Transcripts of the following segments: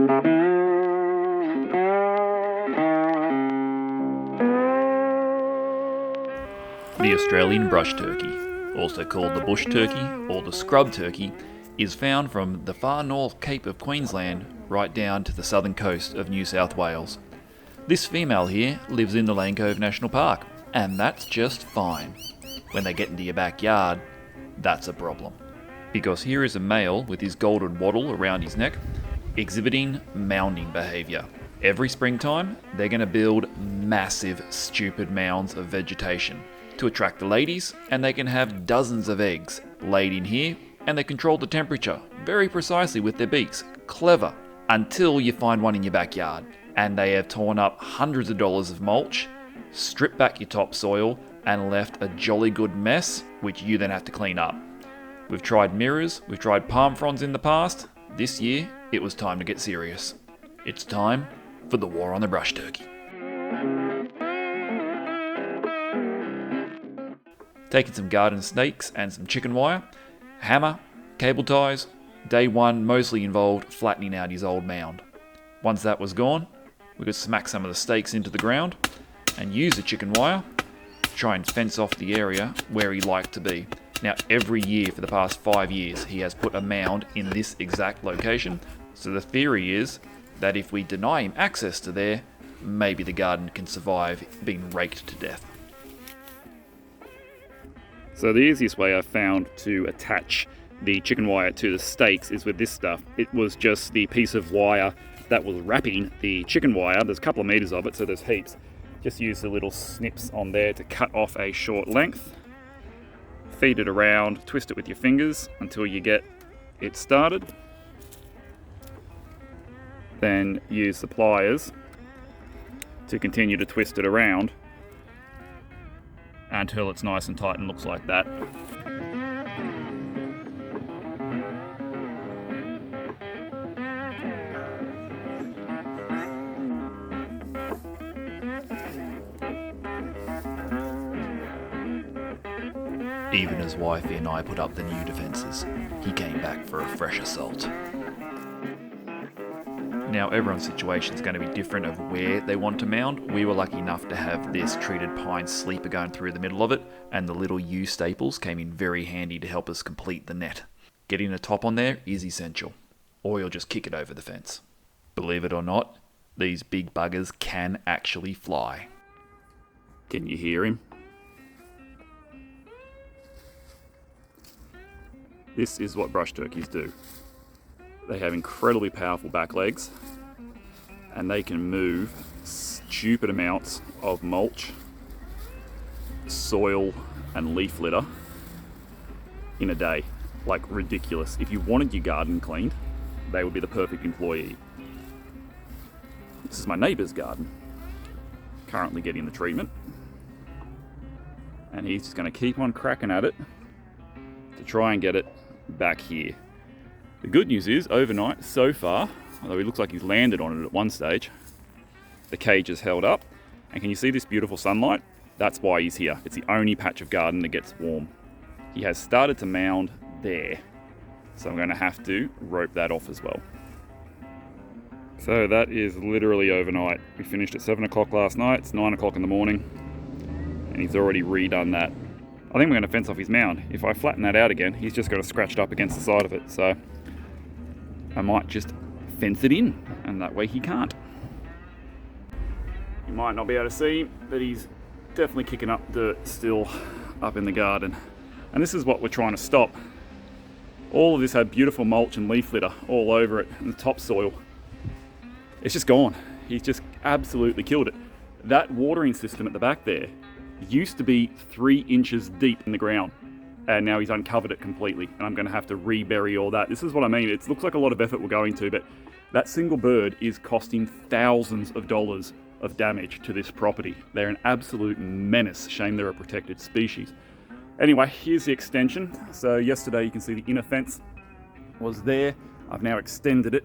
The Australian brush turkey, also called the bush turkey or the scrub turkey, is found from the far north Cape of Queensland right down to the southern coast of New South Wales. This female here lives in the Lane Cove National Park, and that's just fine. When they get into your backyard, that's a problem. Because here is a male with his golden wattle around his neck, exhibiting mounding behaviour. Every springtime, they're going to build massive, stupid mounds of vegetation to attract the ladies, and they can have dozens of eggs laid in here, and they control the temperature very precisely with their beaks. Clever. Until you find one in your backyard, and they have torn up hundreds of dollars of mulch, stripped back your topsoil, and left a jolly good mess, which you then have to clean up. We've tried mirrors, we've tried palm fronds in the past. This year, it was time to get serious. It's time for the war on the brush turkey. Taking some garden snakes and some chicken wire, hammer, cable ties. Day one mostly involved flattening out his old mound. Once that was gone, we could smack some of the stakes into the ground and use the chicken wire to try and fence off the area where he liked to be. Now, every year for the past 5 years, he has put a mound in this exact location. So the theory is that if we deny him access to there, maybe the garden can survive being raked to death. So the easiest way I've found to attach the chicken wire to the stakes is with this stuff. It was just the piece of wire that was wrapping the chicken wire. There's a couple of meters of it, so there's heaps. Just use the little snips on there to cut off a short length. Feed it around, twist it with your fingers until you get it started. Then use the pliers to continue to twist it around until it's nice and tight and looks like that. Even as wifey and I put up the new defences, he came back for a fresh assault. Now, everyone's situation is going to be different of where they want to mound. We were lucky enough to have this treated pine sleeper going through the middle of it, and the little U staples came in very handy to help us complete the net. Getting a top on there is essential, or you'll just kick it over the fence. Believe it or not, these big buggers can actually fly. Can you hear him? This is what brush turkeys do. They have incredibly powerful back legs, and they can move stupid amounts of mulch, soil, and leaf litter in a day. Like, ridiculous. If you wanted your garden cleaned, they would be the perfect employee. This is my neighbour's garden, currently getting the treatment, and he's just going to keep on cracking at it to try and get it back here. The good news is, overnight, so far, although he looks like he's landed on it at one stage, the cage is held up. And can you see this beautiful sunlight? That's why he's here. It's the only patch of garden that gets warm. He has started to mound there. So I'm going to have to rope that off as well. So that is literally overnight. We finished at 7 o'clock last night. It's 9 o'clock in the morning. And he's already redone that. I think we're going to fence off his mound. If I flatten that out again, he's just got to scratch it up against the side of it. So I might just fence it in, and that way he can't. You might not be able to see him, but he's definitely kicking up dirt still up in the garden. And this is what we're trying to stop. All of this had beautiful mulch and leaf litter all over it, and the topsoil. It's just gone. He's just absolutely killed it. That watering system at the back there used to be 3 inches deep in the ground, and now he's uncovered it completely, and I'm going to have to rebury all that. This is what I mean. It looks like a lot of effort we're going to, but that single bird is costing thousands of dollars of damage to this property. They're an absolute menace. Shame they're a protected species. Anyway, here's the extension. So yesterday you can see the inner fence was there. I've now extended it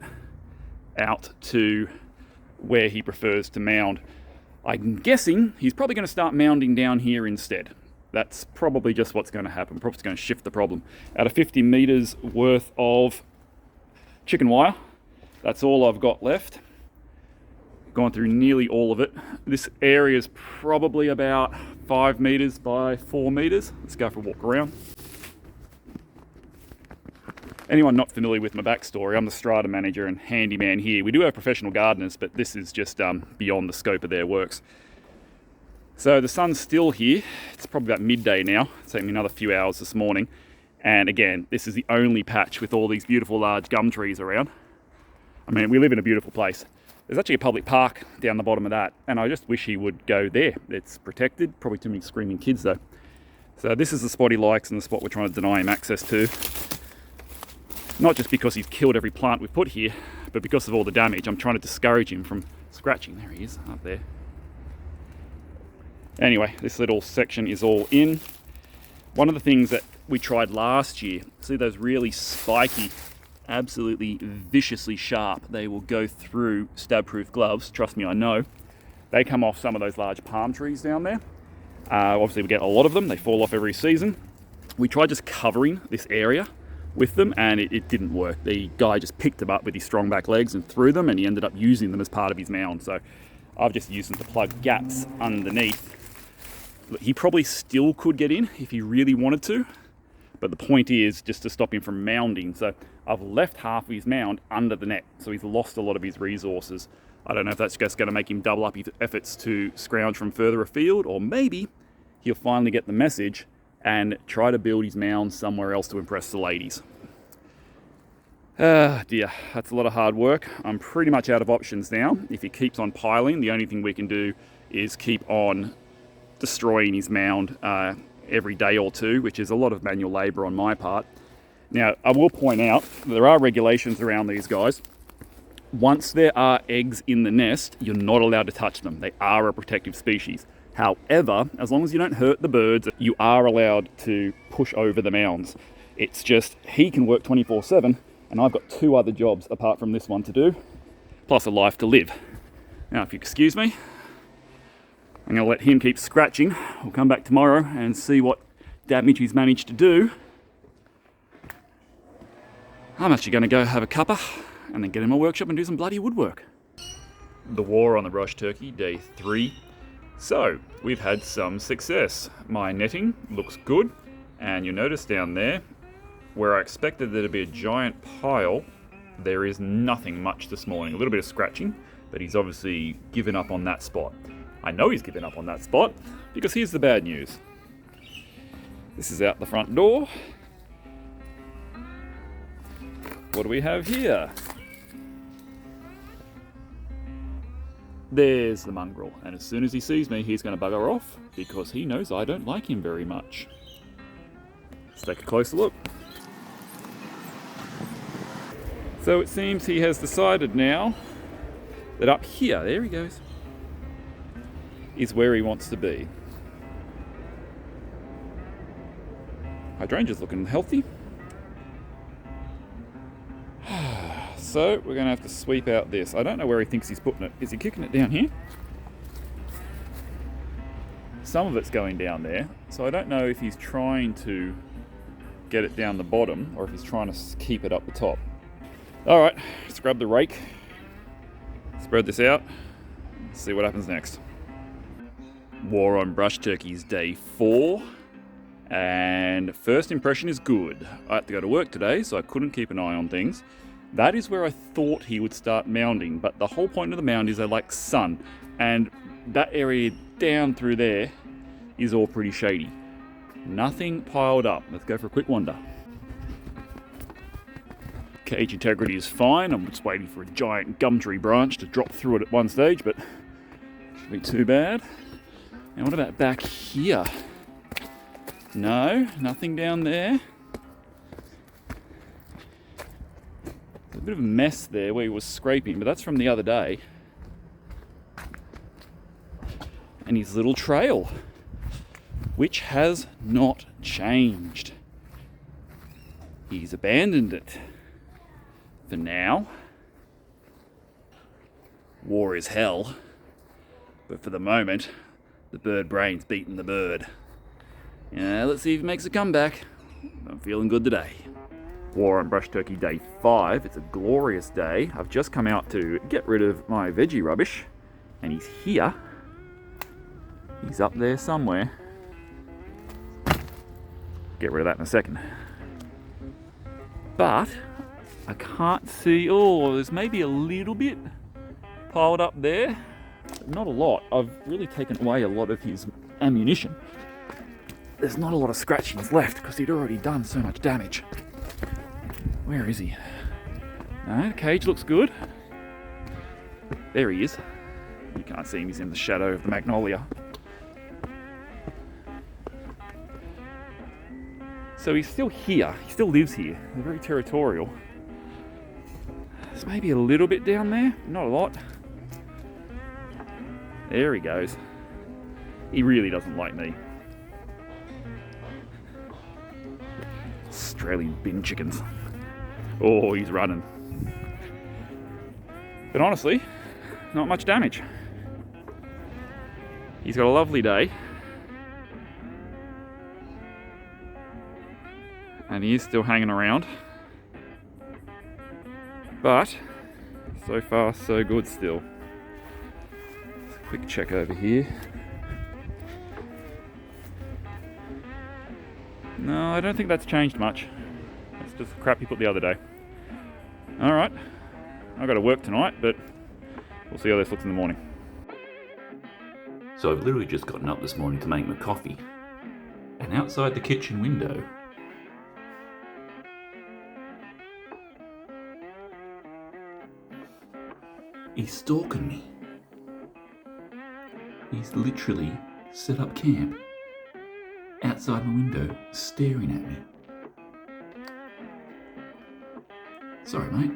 out to where he prefers to mound. I'm guessing he's probably going to start mounding down here instead. That's probably just what's going to happen. Probably going to shift the problem. Out of 50 meters worth of chicken wire, That's all I've got left. Gone through nearly all of it. This area is probably about 5 meters by 4 meters. Let's go for a walk around. Anyone not familiar with my backstory, I'm the strata manager and handyman here. We do have professional gardeners, but this is just beyond the scope of their works. So the sun's still here. It's probably about midday now. It's taken me another few hours this morning. And again, this is the only patch with all these beautiful large gum trees around. I mean, we live in a beautiful place. There's actually a public park down the bottom of that, and I just wish he would go there. It's protected, probably too many screaming kids though. So this is the spot he likes and the spot we're trying to deny him access to. Not just because he's killed every plant we've put here, but because of all the damage. I'm trying to discourage him from scratching. There he is, up there. Anyway, this little section is all in. One of the things that we tried last year, see those really spiky, absolutely viciously sharp, they will go through stab-proof gloves, trust me, I know. They come off some of those large palm trees down there. Obviously we get a lot of them, they fall off every season. We tried just covering this area with them and it didn't work. The guy just picked them up with his strong back legs and threw them, and he ended up using them as part of his mound. So I've just used them to plug gaps underneath. He probably still could get in if he really wanted to, but the point is just to stop him from mounding. So I've left half of his mound under the net, so he's lost a lot of his resources. I don't know if that's just going to make him double up his efforts to scrounge from further afield, or maybe he'll finally get the message and try to build his mound somewhere else to impress the ladies. Dear, that's a lot of hard work. I'm pretty much out of options now. If he keeps on piling, the only thing we can do is keep on destroying his mound every day or two, which is a lot of manual labour on my part. Now, I will point out there are regulations around these guys. Once there are eggs in the nest, you're not allowed to touch them. They are a protective species. However, as long as you don't hurt the birds, you are allowed to push over the mounds. It's just he can work 24/7, and I've got 2 other jobs apart from this one to do, plus a life to live. Now, if you excuse me, I'm going to let him keep scratching. We'll come back tomorrow and see what damage he's managed to do. I'm actually going to go have a cuppa and then get in my workshop and do some bloody woodwork. The war on the Brushturkey, day 3. So, we've had some success. My netting looks good, and you'll notice down there, where I expected there to be a giant pile, there is nothing much this morning. A little bit of scratching, but he's obviously given up on that spot. I know he's given up on that spot, because here's the bad news. This is out the front door. What do we have here? There's the mongrel, and as soon as he sees me, he's going to bugger off, because he knows I don't like him very much. Let's take a closer look. So it seems he has decided now that up here, there he goes, is where he wants to be. Hydrangea's looking healthy. So we're going to have to sweep out this. I don't know where he thinks he's putting it. Is he kicking it down here? Some of it's going down there, so I don't know if he's trying to get it down the bottom or if he's trying to keep it up the top. All right, let's grab the rake, spread this out, see what happens next. War on Brushturkeys, day 4, and first impression is good. I had to go to work today, so I couldn't keep an eye on things. That is where I thought he would start mounding, but the whole point of the mound is they like sun, and that area down through there is all pretty shady. Nothing piled up. Let's go for a quick wander. Cage integrity is fine. I'm just waiting for a giant gum tree branch to drop through it at one stage, but shouldn't be too bad. And what about back here? No, nothing down there. There's a bit of a mess there where he was scraping, but that's from the other day. And his little trail, which has not changed. He's abandoned it. For now. War is hell. But for the moment, the bird brain's beaten the bird. Yeah, let's see if he makes a comeback. I'm feeling good today. War on Brushturkey day 5. It's a glorious day. I've just come out to get rid of my veggie rubbish, and he's here. He's up there somewhere. Get rid of that in a second. But I can't see. Oh, there's maybe a little bit piled up there. Not a lot. I've really taken away a lot of his ammunition. There's not a lot of scratchings left because he'd already done so much damage. Where is he? No, the cage looks good. There he is. You can't see him, he's in the shadow of the magnolia. So he's still here, he still lives here. He's very territorial. There's maybe a little bit down there, not a lot. There he goes. He really doesn't like me. Australian bin chickens. Oh, he's running. But honestly, not much damage. He's got a lovely day. And he is still hanging around. But, so far so good still. Just a quick check over here. No, I don't think that's changed much. It's just the crap he put the other day. Alright, I've got to work tonight, but we'll see how this looks in the morning. So I've literally just gotten up this morning to make my coffee, and outside the kitchen window, he's stalking me. He's literally set up camp outside my window, staring at me. Sorry, mate,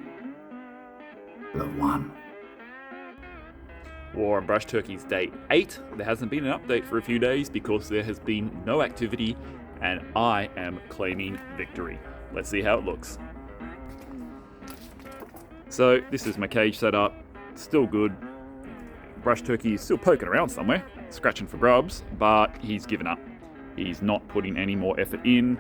but I've won. War on Brushturkey's day 8. There hasn't been an update for a few days because there has been no activity, and I am claiming victory. Let's see how it looks. So this is my cage set up. Still good. Brushturkey is still poking around somewhere, scratching for grubs, but he's given up. He's not putting any more effort in.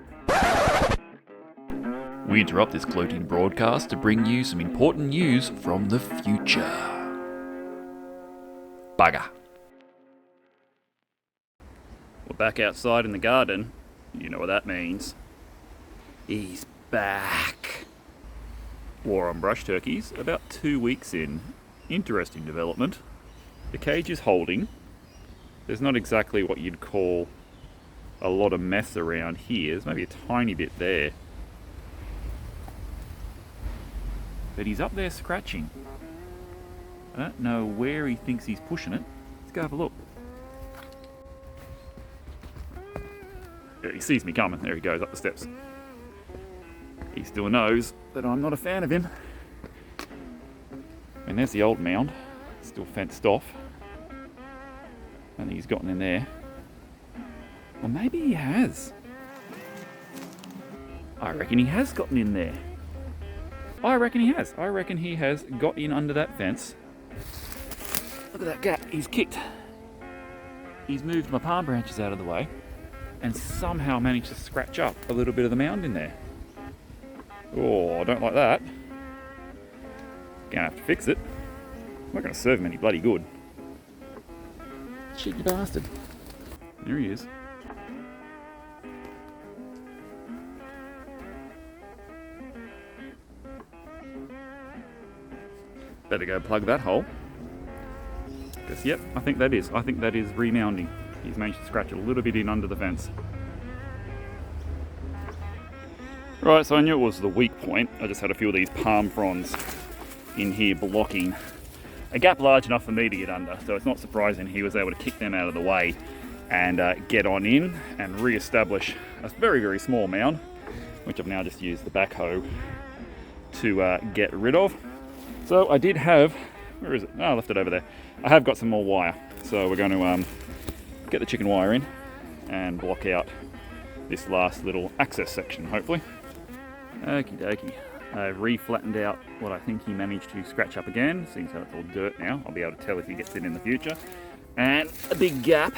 We interrupt this gloating broadcast to bring you some important news from the future. Bugger. We're back outside in the garden. You know what that means. He's back. War on Brushturkeys, about 2 weeks in. Interesting development. The cage is holding. There's not exactly what you'd call a lot of mess around here. There's maybe a tiny bit there. But he's up there scratching. I don't know where he thinks he's pushing it. Let's go have a look. Yeah, he sees me coming. There he goes up the steps. He still knows that I'm not a fan of him. And there's the old mound, still fenced off. I think he's gotten in there. Or maybe he has. I reckon he has gotten in there. I reckon he has. I reckon he has got in under that fence. Look at that gap he's kicked. He's moved my palm branches out of the way and somehow managed to scratch up a little bit of the mound in there. Oh, I don't like that. Gonna have to fix it. I'm not gonna serve him any bloody good. Cheeky bastard. There he is. Better go plug that hole. Because, yep, I think that is remounding. He's managed to scratch a little bit in under the fence. Right, so I knew it was the weak point. I just had a few of these palm fronds in here blocking a gap large enough for me to get under. So it's not surprising he was able to kick them out of the way and get on in and re-establish a very, very small mound, which I've now just used the backhoe to get rid of. So I did have, where is it? Oh, I left it over there. I have got some more wire. So we're going to get the chicken wire in and block out this last little access section, hopefully. Okie dokie. I've re-flattened out what I think he managed to scratch up again. Seems how it's all dirt now. I'll be able to tell if he gets it in the future. And a big gap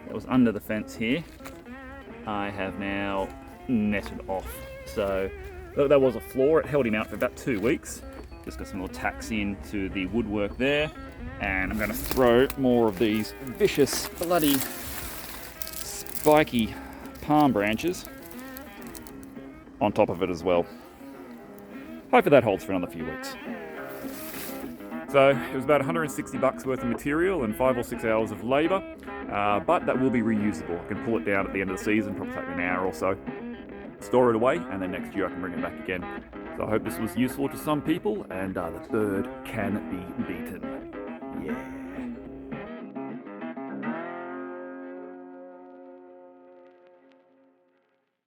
that was under the fence here, I have now netted off. So That was a flaw. It held him out for about 2 weeks. Just got some more tacks in to the woodwork there. And I'm going to throw more of these vicious, bloody, spiky palm branches on top of it as well. Hopefully that holds for another few weeks. So it was about $160 worth of material and 5 or 6 hours of labour, but that will be reusable. I can pull it down at the end of the season, probably take an hour or so, store it away, and then next year I can bring it back again. So I hope this was useful to some people, and the bird can be beaten. Yeah.